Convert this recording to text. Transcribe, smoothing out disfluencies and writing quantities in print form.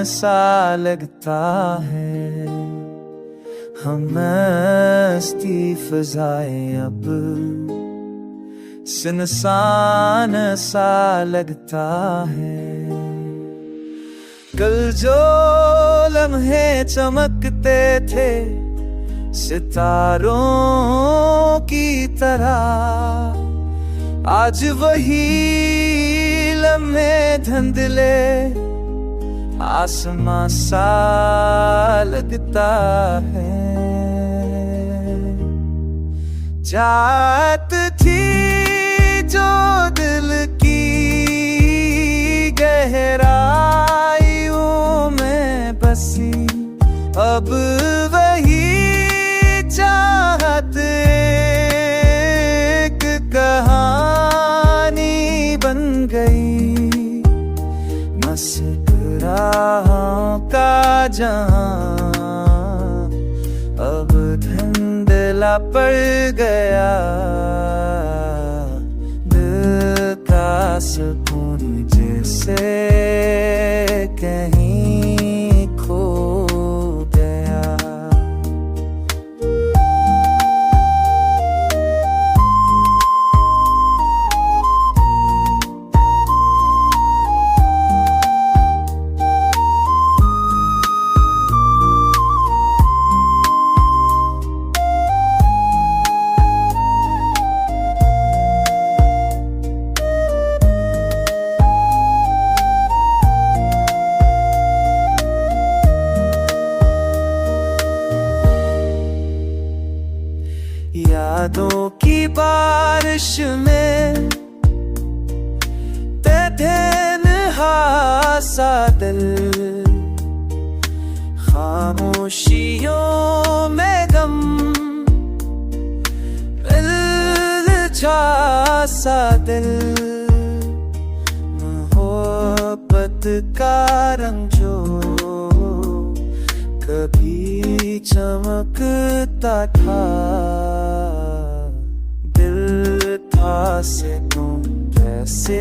सा लगता है, हम मस्ती फ़ज़ाएं अब सुनसान सा लगता है। कल जो लम्हे चमकते थे सितारों की तरह, आज वही लम्हे धुंधले आसमां सा लगता है। जात थी जो दिल की गहराइयों में बसी, अब वही चाहत एक कहानी बन गई। मुस्कुराहों का जहां अब धुंधला पड़ गया, दिल का सुकून जैसे कहीं खो गया। यादों की बारिश में तन्हा सा दिल, खामोशियों में गम उलझा सा दिल, मोहब्बत का रंग जो कभी चमकता था, दिल था से तुम जैसे